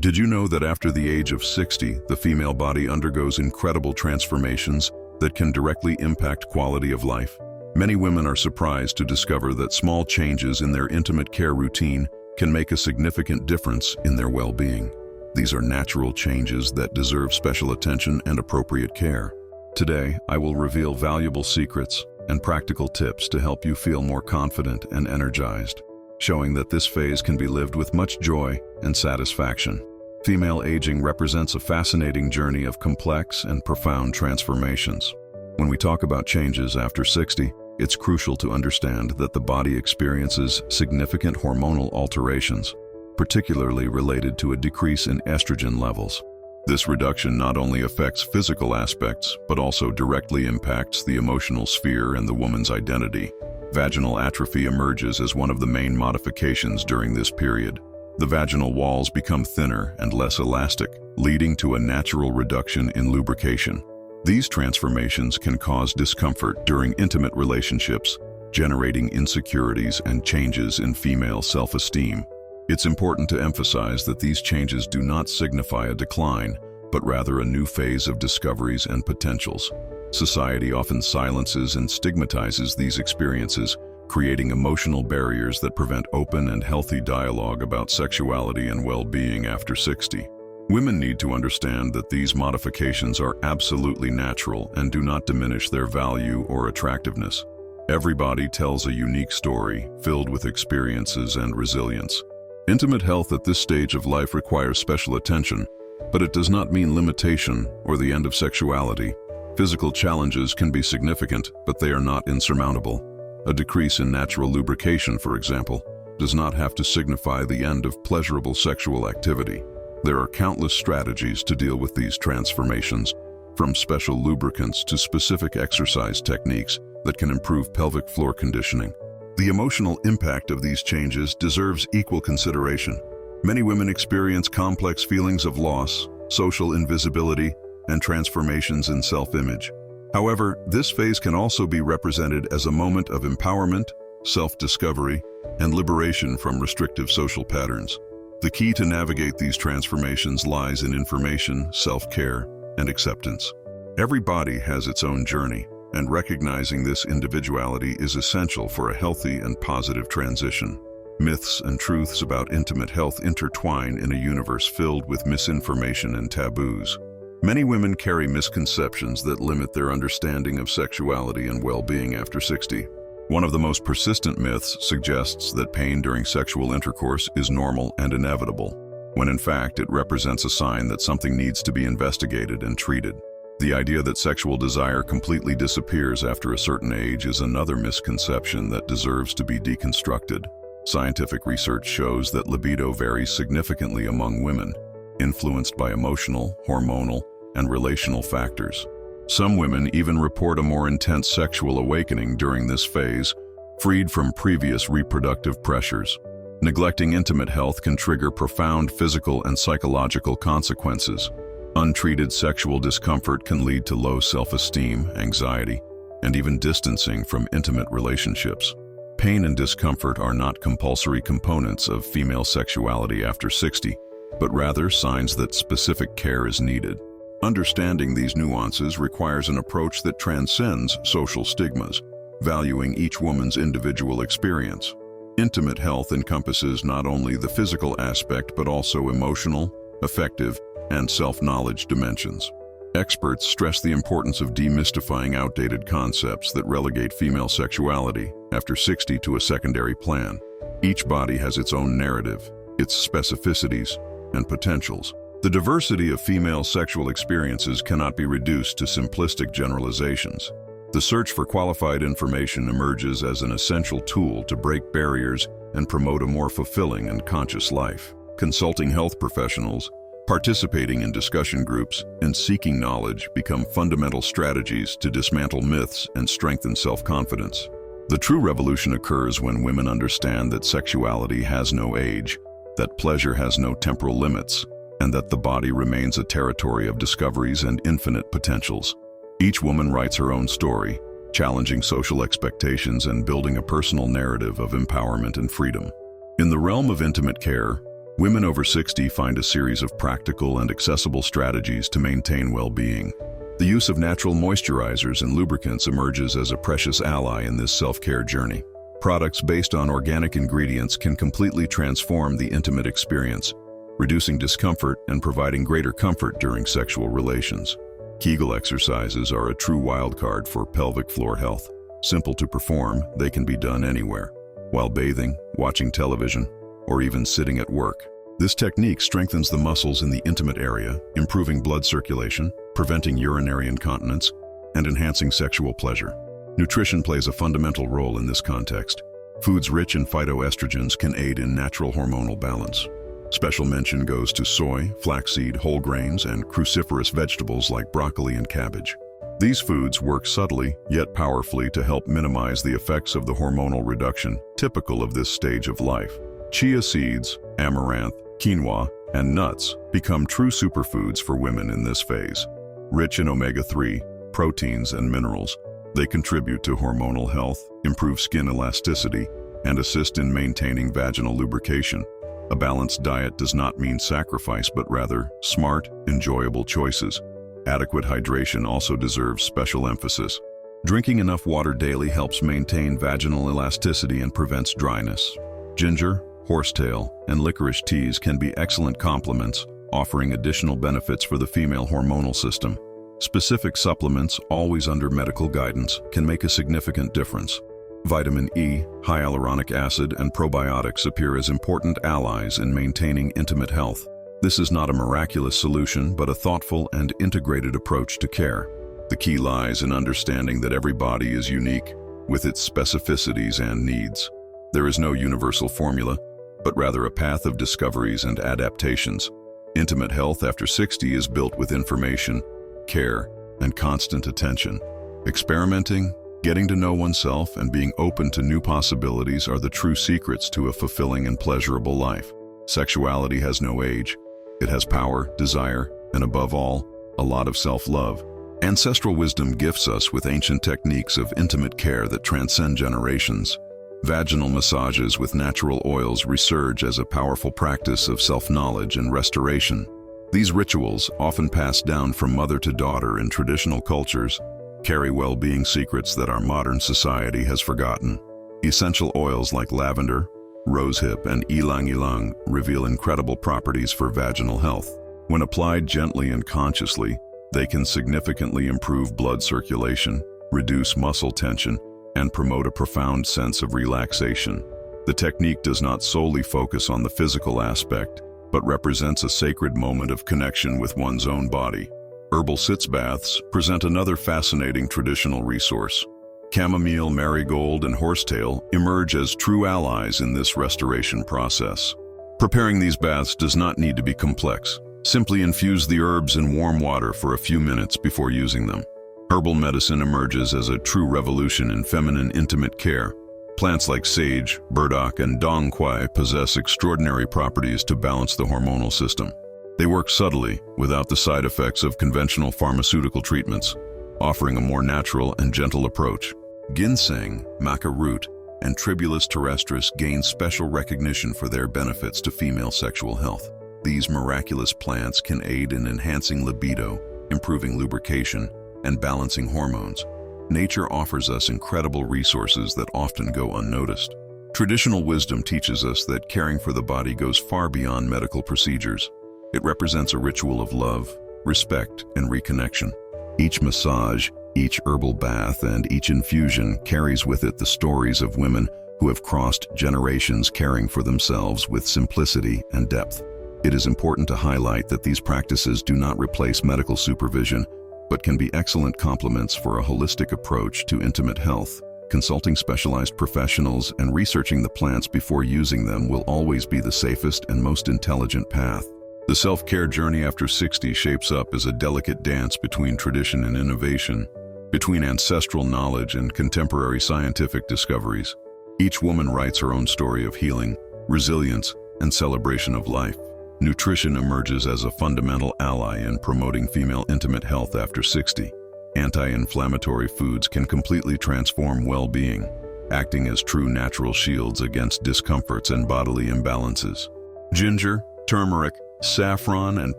Did you know that after the age of 60, the female body undergoes incredible transformations that can directly impact quality of life? Many women are surprised to discover that small changes in their intimate care routine can make a significant difference in their well-being. These are natural changes that deserve special attention and appropriate care. Today, I will reveal valuable secrets and practical tips to help you feel more confident and energized, showing that this phase can be lived with much joy and satisfaction. Female aging represents a fascinating journey of complex and profound transformations. When we talk about changes after 60, it's crucial to understand that the body experiences significant hormonal alterations, particularly related to a decrease in estrogen levels. This reduction not only affects physical aspects, but also directly impacts the emotional sphere and the woman's identity. Vaginal atrophy emerges as one of the main modifications during this period. The vaginal walls become thinner and less elastic, leading to a natural reduction in lubrication. These transformations can cause discomfort during intimate relationships, generating insecurities and changes in female self-esteem. It's important to emphasize that these changes do not signify a decline, but rather a new phase of discoveries and potentials. Society often silences and stigmatizes these experiences, creating emotional barriers that prevent open and healthy dialogue about sexuality and well-being after 60. Women need to understand that these modifications are absolutely natural and do not diminish their value or attractiveness. Every body tells a unique story, filled with experiences and resilience. Intimate health at this stage of life requires special attention, but it does not mean limitation or the end of sexuality. Physical challenges can be significant, but they are not insurmountable. A decrease in natural lubrication, for example, does not have to signify the end of pleasurable sexual activity. There are countless strategies to deal with these transformations, from special lubricants to specific exercise techniques that can improve pelvic floor conditioning. The emotional impact of these changes deserves equal consideration. Many women experience complex feelings of loss, social invisibility, and transformations in self-image. However, this phase can also be represented as a moment of empowerment, self-discovery, and liberation from restrictive social patterns. The key to navigate these transformations lies in information, self-care, and acceptance. Every body has its own journey, and recognizing this individuality is essential for a healthy and positive transition. Myths and truths about intimate health intertwine in a universe filled with misinformation and taboos. Many women carry misconceptions that limit their understanding of sexuality and well-being after 60. One of the most persistent myths suggests that pain during sexual intercourse is normal and inevitable, when in fact it represents a sign that something needs to be investigated and treated. The idea that sexual desire completely disappears after a certain age is another misconception that deserves to be deconstructed. Scientific research shows that libido varies significantly among women, influenced by emotional, hormonal, and relational factors. Some women even report a more intense sexual awakening during this phase, freed from previous reproductive pressures. Neglecting intimate health can trigger profound physical and psychological consequences. Untreated sexual discomfort can lead to low self-esteem, anxiety, and even distancing from intimate relationships. Pain and discomfort are not compulsory components of female sexuality after 60, but rather signs that specific care is needed. Understanding these nuances requires an approach that transcends social stigmas, valuing each woman's individual experience. Intimate health encompasses not only the physical aspect but also emotional, affective, and self-knowledge dimensions. Experts stress the importance of demystifying outdated concepts that relegate female sexuality after 60 to a secondary plan. Each body has its own narrative, its specificities, and potentials. The diversity of female sexual experiences cannot be reduced to simplistic generalizations. The search for qualified information emerges as an essential tool to break barriers and promote a more fulfilling and conscious life. Consulting health professionals, participating in discussion groups, and seeking knowledge become fundamental strategies to dismantle myths and strengthen self-confidence. The true revolution occurs when women understand that sexuality has no age, that pleasure has no temporal limits, and that the body remains a territory of discoveries and infinite potentials. Each woman writes her own story, challenging social expectations and building a personal narrative of empowerment and freedom. In the realm of intimate care, Women over 60 find a series of practical and accessible strategies to maintain well-being. The use of natural moisturizers and lubricants emerges as a precious ally in this self-care journey. Products based on organic ingredients can completely transform the intimate experience, reducing discomfort and providing greater comfort during sexual relations. Kegel exercises are a true wildcard for pelvic floor health. Simple to perform, they can be done anywhere, while bathing, watching television, or even sitting at work. This technique strengthens the muscles in the intimate area, improving blood circulation, preventing urinary incontinence, and enhancing sexual pleasure. Nutrition plays a fundamental role in this context. Foods rich in phytoestrogens can aid in natural hormonal balance. Special mention goes to soy, flaxseed, whole grains, and cruciferous vegetables like broccoli and cabbage. These foods work subtly, yet powerfully to help minimize the effects of the hormonal reduction typical of this stage of life. Chia seeds, amaranth, quinoa, and nuts become true superfoods for women in this phase. Rich in omega-3, proteins, and minerals, they contribute to hormonal health, improve skin elasticity, and assist in maintaining vaginal lubrication. A balanced diet does not mean sacrifice, but rather smart, enjoyable choices. Adequate hydration also deserves special emphasis. Drinking enough water daily helps maintain vaginal elasticity and prevents dryness. Ginger, horsetail, and licorice teas can be excellent complements, offering additional benefits for the female hormonal system. Specific supplements, always under medical guidance, can make a significant difference. Vitamin E, hyaluronic acid, and probiotics appear as important allies in maintaining intimate health. This is not a miraculous solution, but a thoughtful and integrated approach to care. The key lies in understanding that every body is unique, with its specificities and needs. There is no universal formula, but rather a path of discoveries and adaptations. Intimate health after 60 is built with information, care, and constant attention. Experimenting, getting to know oneself, and being open to new possibilities are the true secrets to a fulfilling and pleasurable life. Sexuality has no age. It has power, desire, and above all, a lot of self-love. Ancestral wisdom gifts us with ancient techniques of intimate care that transcend generations. Vaginal massages with natural oils resurge as a powerful practice of self-knowledge and restoration. These rituals, often passed down from mother to daughter in traditional cultures, carry well-being secrets that our modern society has forgotten. Essential oils like lavender, rosehip, and ylang-ylang reveal incredible properties for vaginal health. When applied gently and consciously, they can significantly improve blood circulation, reduce muscle tension, and promote a profound sense of relaxation. The technique does not solely focus on the physical aspect, but represents a sacred moment of connection with one's own body. Herbal sitz baths present another fascinating traditional resource. Chamomile, marigold, and horsetail emerge as true allies in this restoration process. Preparing these baths does not need to be complex. Simply infuse the herbs in warm water for a few minutes before using them. Herbal medicine emerges as a true revolution in feminine intimate care. Plants like sage, burdock, and dong quai possess extraordinary properties to balance the hormonal system. They work subtly, without the side effects of conventional pharmaceutical treatments, offering a more natural and gentle approach. Ginseng, maca root, and Tribulus terrestris gain special recognition for their benefits to female sexual health. These miraculous plants can aid in enhancing libido, improving lubrication, and balancing hormones. Nature offers us incredible resources that often go unnoticed. Traditional wisdom teaches us that caring for the body goes far beyond medical procedures. It represents a ritual of love, respect, and reconnection. Each massage, each herbal bath, and each infusion carries with it the stories of women who have crossed generations caring for themselves with simplicity and depth. It is important to highlight that these practices do not replace medical supervision, but can be excellent complements for a holistic approach to intimate health. Consulting specialized professionals and researching the plants before using them will always be the safest and most intelligent path. The self-care journey after 60 shapes up as a delicate dance between tradition and innovation, between ancestral knowledge and contemporary scientific discoveries. Each woman writes her own story of healing, resilience, and celebration of life. Nutrition emerges as a fundamental ally in promoting female intimate health after 60. Anti-inflammatory foods can completely transform well-being, acting as true natural shields against discomforts and bodily imbalances. Ginger, turmeric, saffron, and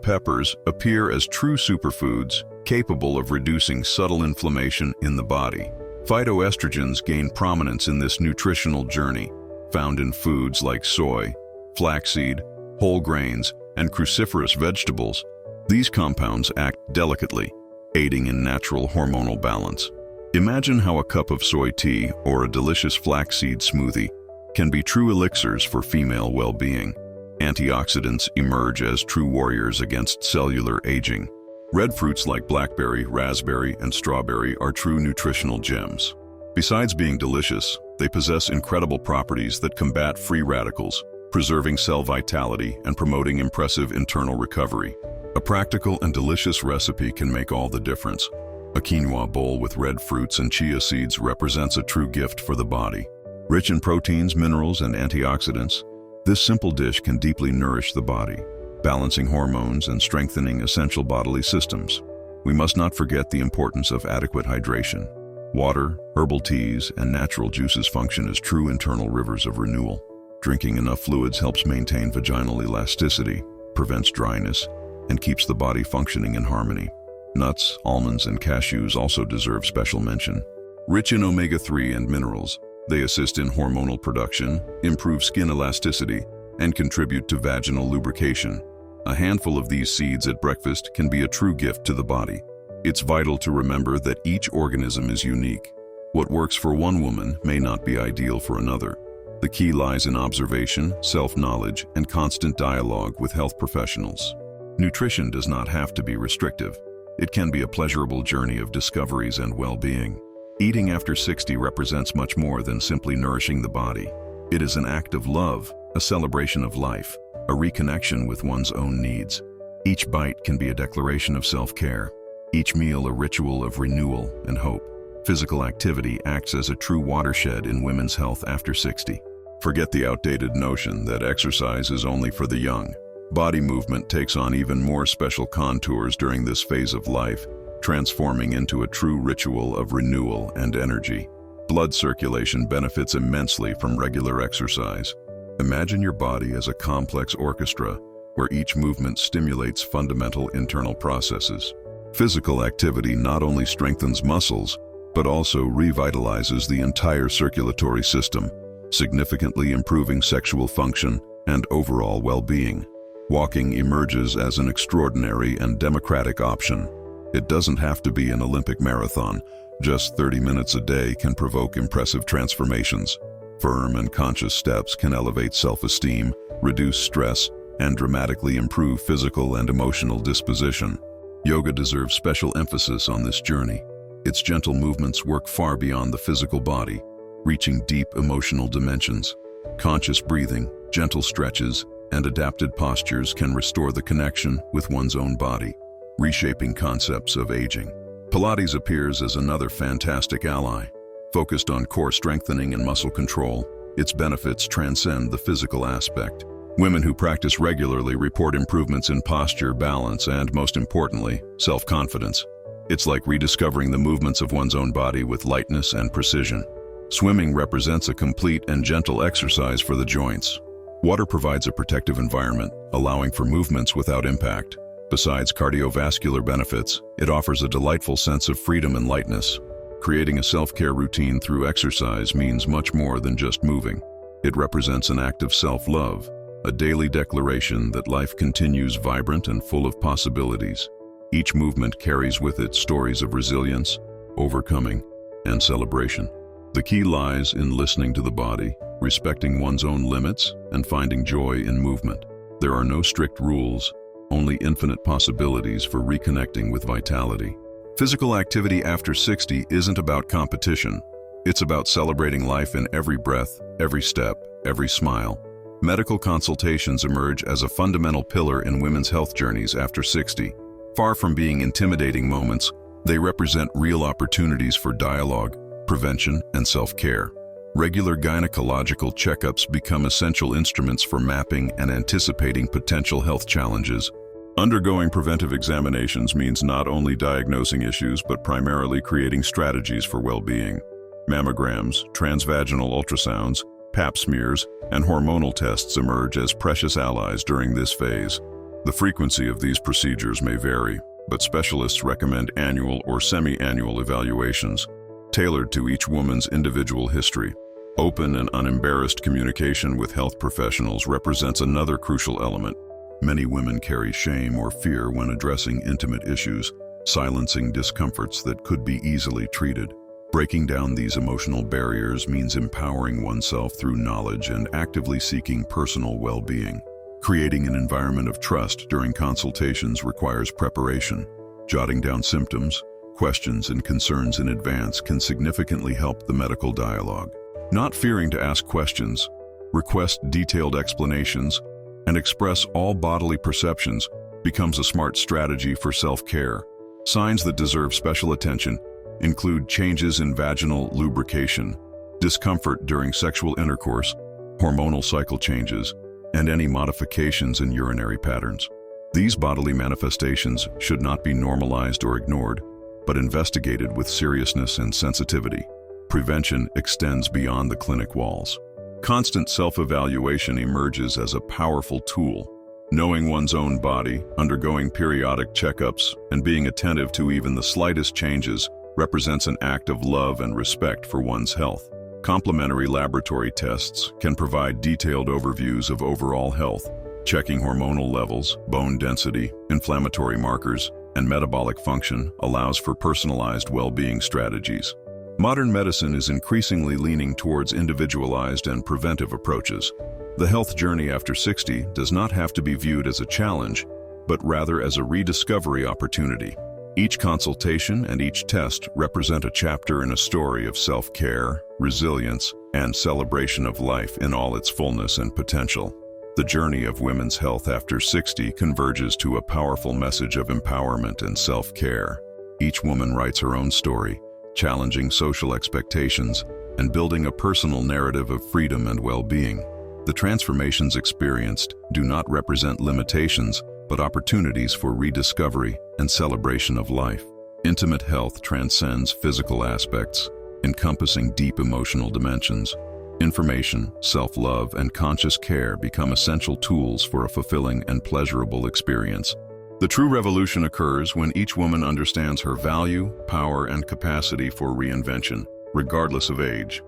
peppers appear as true superfoods capable of reducing subtle inflammation in the body. Phytoestrogens gain prominence in this nutritional journey, found in foods like soy, flaxseed, whole grains, and cruciferous vegetables. These compounds act delicately, aiding in natural hormonal balance. Imagine how a cup of soy tea or a delicious flaxseed smoothie can be true elixirs for female well-being. Antioxidants emerge as true warriors against cellular aging. Red fruits like blackberry, raspberry, and strawberry are true nutritional gems. Besides being delicious, they possess incredible properties that combat free radicals, preserving cell vitality and promoting impressive internal recovery. A practical and delicious recipe can make all the difference. A quinoa bowl with red fruits and chia seeds represents a true gift for the body. Rich in proteins, minerals, and antioxidants, this simple dish can deeply nourish the body, balancing hormones and strengthening essential bodily systems. We must not forget the importance of adequate hydration. Water, herbal teas, and natural juices function as true internal rivers of renewal. Drinking enough fluids helps maintain vaginal elasticity, prevents dryness, and keeps the body functioning in harmony. Nuts, almonds, and cashews also deserve special mention. Rich in omega-3 and minerals, they assist in hormonal production, improve skin elasticity, and contribute to vaginal lubrication. A handful of these seeds at breakfast can be a true gift to the body. It's vital to remember that each organism is unique. What works for one woman may not be ideal for another. The key lies in observation, self-knowledge, and constant dialogue with health professionals. Nutrition does not have to be restrictive. It can be a pleasurable journey of discoveries and well-being. Eating after 60 represents much more than simply nourishing the body. It is an act of love, a celebration of life, a reconnection with one's own needs. Each bite can be a declaration of self-care. Each meal a ritual of renewal and hope. Physical activity acts as a true watershed in women's health after 60. Forget the outdated notion that exercise is only for the young. Body movement takes on even more special contours during this phase of life, transforming into a true ritual of renewal and energy. Blood circulation benefits immensely from regular exercise. Imagine your body as a complex orchestra where each movement stimulates fundamental internal processes. Physical activity not only strengthens muscles, but also revitalizes the entire circulatory system, significantly improving sexual function and overall well-being. Walking emerges as an extraordinary and democratic option. It doesn't have to be an Olympic marathon. Just 30 minutes a day can provoke impressive transformations. Firm and conscious steps can elevate self-esteem, reduce stress, and dramatically improve physical and emotional disposition. Yoga deserves special emphasis on this journey. Its gentle movements work far beyond the physical body, reaching deep emotional dimensions. Conscious breathing, gentle stretches, and adapted postures can restore the connection with one's own body, reshaping concepts of aging. Pilates appears as another fantastic ally. Focused on core strengthening and muscle control, its benefits transcend the physical aspect. Women who practice regularly report improvements in posture, balance, and, most importantly, self-confidence. It's like rediscovering the movements of one's own body with lightness and precision. Swimming represents a complete and gentle exercise for the joints. Water provides a protective environment, allowing for movements without impact. Besides cardiovascular benefits, it offers a delightful sense of freedom and lightness. Creating a self-care routine through exercise means much more than just moving. It represents an act of self-love, a daily declaration that life continues vibrant and full of possibilities. Each movement carries with it stories of resilience, overcoming, and celebration. The key lies in listening to the body, respecting one's own limits, and finding joy in movement. There are no strict rules, only infinite possibilities for reconnecting with vitality. Physical activity after 60 isn't about competition. It's about celebrating life in every breath, every step, every smile. Medical consultations emerge as a fundamental pillar in women's health journeys after 60. Far from being intimidating moments, they represent real opportunities for dialogue, prevention, and self-care. Regular gynecological checkups become essential instruments for mapping and anticipating potential health challenges. Undergoing preventive examinations means not only diagnosing issues but primarily creating strategies for well-being. Mammograms, transvaginal ultrasounds, Pap smears, and hormonal tests emerge as precious allies during this phase. The frequency of these procedures may vary, but specialists recommend annual or semi-annual evaluations, tailored to each woman's individual history. Open and unembarrassed communication with health professionals represents another crucial element. Many women carry shame or fear when addressing intimate issues, silencing discomforts that could be easily treated. Breaking down these emotional barriers means empowering oneself through knowledge and actively seeking personal well-being. Creating an environment of trust during consultations requires preparation. Jotting down symptoms, questions, and concerns in advance can significantly help the medical dialogue. Not fearing to ask questions, request detailed explanations, and express all bodily perceptions becomes a smart strategy for self-care. Signs that deserve special attention include changes in vaginal lubrication, discomfort during sexual intercourse, hormonal cycle changes, and any modifications in urinary patterns. These bodily manifestations should not be normalized or ignored, but investigated with seriousness and sensitivity. Prevention extends beyond the clinic walls. Constant self-evaluation emerges as a powerful tool. Knowing one's own body, undergoing periodic checkups, and being attentive to even the slightest changes represents an act of love and respect for one's health. Complementary laboratory tests can provide detailed overviews of overall health, checking hormonal levels, bone density, inflammatory markers, and metabolic function allows for personalized well-being strategies. Modern medicine is increasingly leaning towards individualized and preventive approaches. The health journey after 60 does not have to be viewed as a challenge, but rather as a rediscovery opportunity. Each consultation and each test represent a chapter in a story of self-care, resilience, and celebration of life in all its fullness and potential. The journey of women's health after 60 converges to a powerful message of empowerment and self-care. Each woman writes her own story, challenging social expectations and building a personal narrative of freedom and well-being. The transformations experienced do not represent limitations, but opportunities for rediscovery and celebration of life. Intimate health transcends physical aspects, encompassing deep emotional dimensions. Information, self-love, and conscious care become essential tools for a fulfilling and pleasurable experience. The true revolution occurs when each woman understands her value, power, and capacity for reinvention, regardless of age.